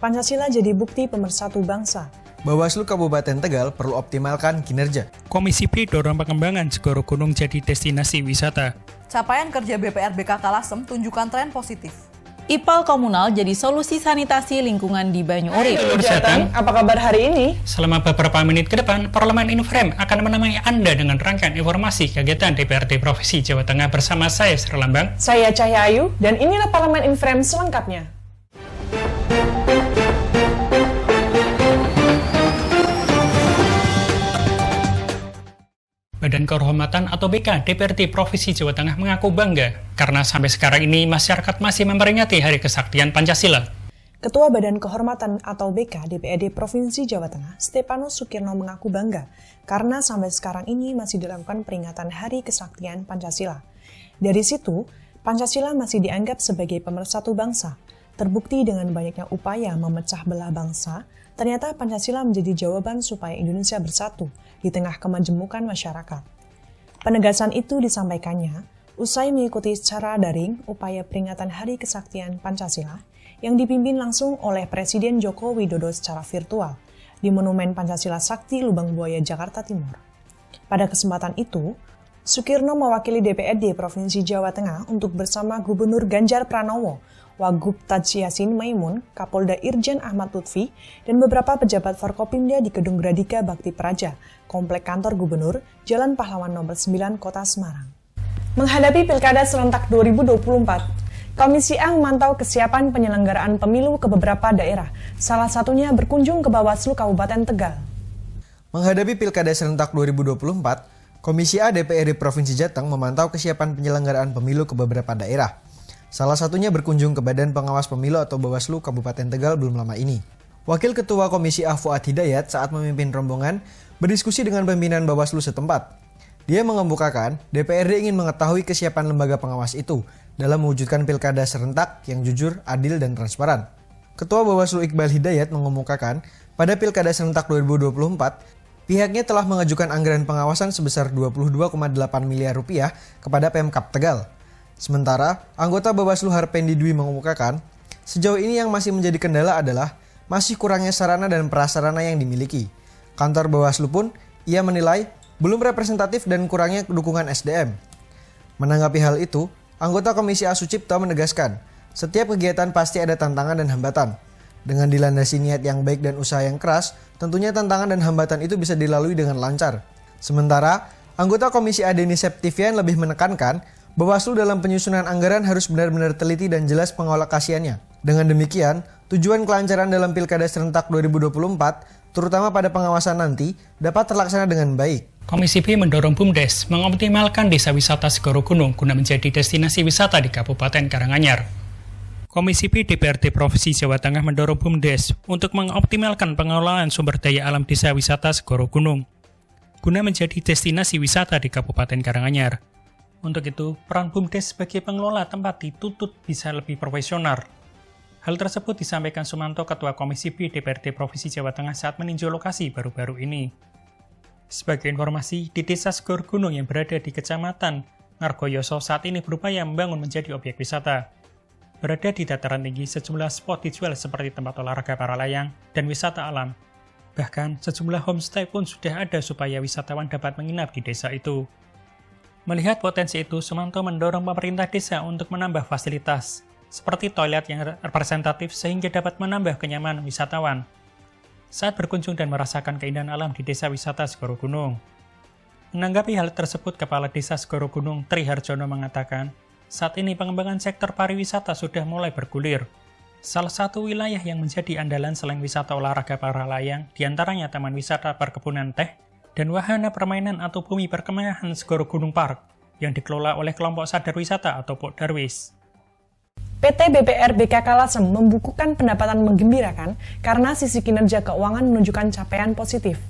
Pancasila jadi bukti pemersatu bangsa. Bawaslu Kabupaten Tegal perlu optimalkan kinerja. Komisi B dorong pengembangan Segoro Gunung jadi destinasi wisata. Capaian kerja BPRBK Kalasem tunjukkan tren positif. IPAL komunal jadi solusi sanitasi lingkungan di Banyu Urip. Jateng, apa kabar hari ini? Selama beberapa menit ke depan, Parlemen Inframe akan menemani Anda dengan rangkaian informasi kegiatan DPRD Provinsi Jawa Tengah bersama saya, Sri Lambang. Saya Cahya Ayu, dan inilah Parlemen Inframe selengkapnya. Badan Kehormatan atau BK DPRD Provinsi Jawa Tengah mengaku bangga karena sampai sekarang ini masyarakat masih memperingati Hari Kesaktian Pancasila. Ketua Badan Kehormatan atau BK DPRD Provinsi Jawa Tengah, Stepanus Sukirno mengaku bangga karena sampai sekarang ini masih dilakukan peringatan Hari Kesaktian Pancasila. Dari situ, Pancasila masih dianggap sebagai pemersatu bangsa. Terbukti dengan banyaknya upaya memecah belah bangsa, ternyata Pancasila menjadi jawaban supaya Indonesia bersatu di tengah kemajemukan masyarakat. Penegasan itu disampaikannya usai mengikuti secara daring upaya peringatan Hari Kesaktian Pancasila yang dipimpin langsung oleh Presiden Joko Widodo secara virtual di Monumen Pancasila Sakti Lubang Buaya, Jakarta Timur. Pada kesempatan itu, Sukirno mewakili DPRD Provinsi Jawa Tengah untuk bersama Gubernur Ganjar Pranowo, Wagub Taj Yassin Maimun, Kapolda Irjen Ahmad Lutfi, dan beberapa pejabat Forkopimda di Gedung Gradika Bakti Praja, Komplek Kantor Gubernur, Jalan Pahlawan Nomor 9, Kota Semarang. Menghadapi Pilkada serentak 2024, Komisi A memantau kesiapan penyelenggaraan pemilu ke beberapa daerah, salah satunya berkunjung ke Bawaslu Kabupaten Tegal. Menghadapi Pilkada serentak 2024, Komisi A DPRD Provinsi Jateng memantau kesiapan penyelenggaraan pemilu ke beberapa daerah. Salah satunya berkunjung ke Badan Pengawas Pemilu atau Bawaslu Kabupaten Tegal belum lama ini. Wakil Ketua Komisi A Fuad Hidayat saat memimpin rombongan berdiskusi dengan pimpinan Bawaslu setempat. Dia mengemukakan DPRD ingin mengetahui kesiapan lembaga pengawas itu dalam mewujudkan pilkada serentak yang jujur, adil, dan transparan. Ketua Bawaslu Iqbal Hidayat mengemukakan pada pilkada serentak 2024, pihaknya telah mengajukan anggaran pengawasan sebesar 22,8 miliar rupiah kepada Pemkab Tegal. Sementara, anggota Bawaslu Harpendi Dwi mengemukakan, sejauh ini yang masih menjadi kendala adalah masih kurangnya sarana dan prasarana yang dimiliki. Kantor Bawaslu pun ia menilai belum representatif dan kurangnya dukungan SDM. Menanggapi hal itu, anggota Komisi A Sucipto menegaskan, setiap kegiatan pasti ada tantangan dan hambatan. Dengan dilandasi niat yang baik dan usaha yang keras, tentunya tantangan dan hambatan itu bisa dilalui dengan lancar. Sementara, anggota Komisi A Denny Septivian lebih menekankan, Bawaslu dalam penyusunan anggaran harus benar-benar teliti dan jelas pengalokasiannya. Dengan demikian, tujuan kelancaran dalam Pilkada serentak 2024, terutama pada pengawasan nanti, dapat terlaksana dengan baik. Komisi B mendorong BUMDes mengoptimalkan desa wisata Segoro Gunung guna menjadi destinasi wisata di Kabupaten Karanganyar. Komisi B DPRD Provinsi Jawa Tengah mendorong BUMDes untuk mengoptimalkan pengelolaan sumber daya alam desa wisata Segoro Gunung guna menjadi destinasi wisata di Kabupaten Karanganyar. Untuk itu, peran BUMDes sebagai pengelola tempat dituntut bisa lebih profesional. Hal tersebut disampaikan Sumanto, Ketua Komisi B DPRD Provinsi Jawa Tengah saat meninjau lokasi baru-baru ini. Sebagai informasi, di Desa Segoro Gunung yang berada di Kecamatan Ngargoyoso saat ini berupaya membangun menjadi objek wisata. Berada di dataran tinggi, sejumlah spot dijual seperti tempat olahraga para layang dan wisata alam. Bahkan, sejumlah homestay pun sudah ada supaya wisatawan dapat menginap di desa itu. Melihat potensi itu, Sumanto mendorong pemerintah desa untuk menambah fasilitas, seperti toilet yang representatif sehingga dapat menambah kenyamanan wisatawan saat berkunjung dan merasakan keindahan alam di desa wisata Segoro Gunung. Menanggapi hal tersebut, Kepala Desa Segoro Gunung Tri Harjono mengatakan, saat ini pengembangan sektor pariwisata sudah mulai bergulir. Salah satu wilayah yang menjadi andalan selain wisata olahraga para layang, diantaranya Taman Wisata Perkebunan Teh, dan wahana permainan atau bumi perkemahan Segoro Gunung Park yang dikelola oleh kelompok sadar wisata atau Pok Darwis. PT BPRBK Kalasem membukukan pendapatan menggembirakan karena sisi kinerja keuangan menunjukkan capaian positif.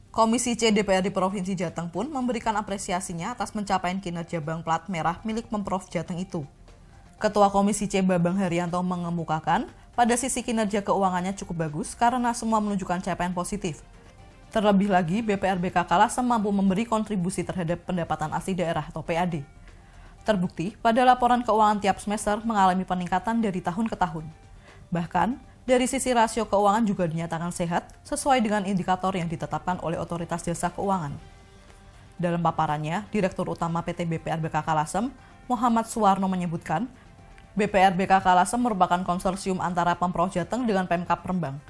Komisi C DPRD Provinsi Jateng pun memberikan apresiasinya atas pencapaian kinerja Bank Plat Merah milik Pemprov Jateng itu. Ketua Komisi C Babang Haryanto mengemukakan, pada sisi kinerja keuangannya cukup bagus karena semua menunjukkan capaian positif. Terlebih lagi, BPRBK Kalasem mampu memberi kontribusi terhadap pendapatan asli daerah atau PAD. Terbukti, pada laporan keuangan tiap semester mengalami peningkatan dari tahun ke tahun. Bahkan, Dari sisi rasio keuangan juga dinyatakan sehat sesuai dengan indikator yang ditetapkan oleh Otoritas Jasa Keuangan. Dalam paparannya, Direktur Utama PT BPRBK Kalasem, Muhammad Suwarno menyebutkan, BPRBK Kalasem merupakan konsorsium antara Pemprov Jateng dengan Pemkab Rembang.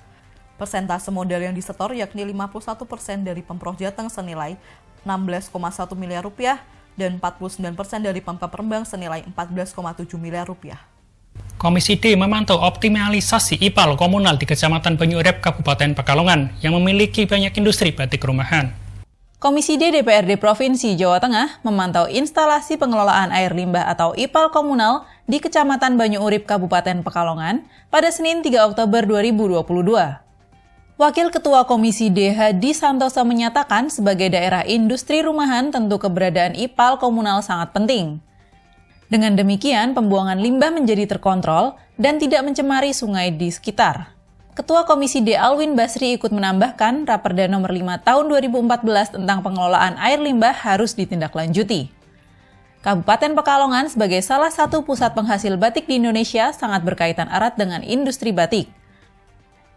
Persentase modal yang disetor yakni 51% dari Pemprov Jateng senilai 16,1 miliar rupiah dan 49% dari Pemkab Rembang senilai 14,7 miliar rupiah. Komisi D memantau optimalisasi IPAL komunal di Kecamatan Banyuurip, Kabupaten Pekalongan yang memiliki banyak industri batik rumahan. Komisi D DPRD Provinsi Jawa Tengah memantau instalasi pengelolaan air limbah atau IPAL komunal di Kecamatan Banyuurip, Kabupaten Pekalongan pada Senin 3 Oktober 2022. Wakil Ketua Komisi D Hadi Santoso menyatakan sebagai daerah industri rumahan tentu keberadaan IPAL komunal sangat penting. Dengan demikian, pembuangan limbah menjadi terkontrol dan tidak mencemari sungai di sekitar. Ketua Komisi D Alwin Basri ikut menambahkan Raperda nomor 5 tahun 2014 tentang pengelolaan air limbah harus ditindaklanjuti. Kabupaten Pekalongan sebagai salah satu pusat penghasil batik di Indonesia sangat berkaitan erat dengan industri batik.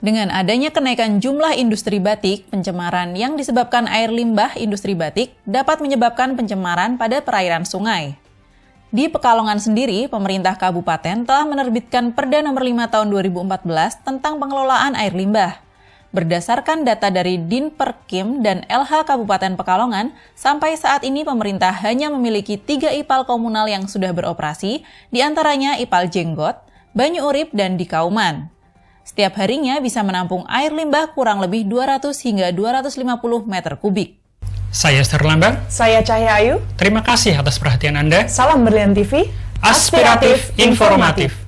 Dengan adanya kenaikan jumlah industri batik, pencemaran yang disebabkan air limbah industri batik dapat menyebabkan pencemaran pada perairan sungai. Di Pekalongan sendiri, pemerintah kabupaten telah menerbitkan Perda nomor 5 tahun 2014 tentang pengelolaan air limbah. Berdasarkan data dari Dinperkim dan LH Kabupaten Pekalongan, sampai saat ini pemerintah hanya memiliki 3 IPAL komunal yang sudah beroperasi, diantaranya IPAL Jenggot, Banyuurip, dan di Kauman. Setiap harinya bisa menampung air limbah kurang lebih 200 hingga 250 meter kubik. Saya Serlambang. Saya Cahya Ayu. Terima kasih atas perhatian Anda. Salam Berlian TV. Aspiratif, informatif.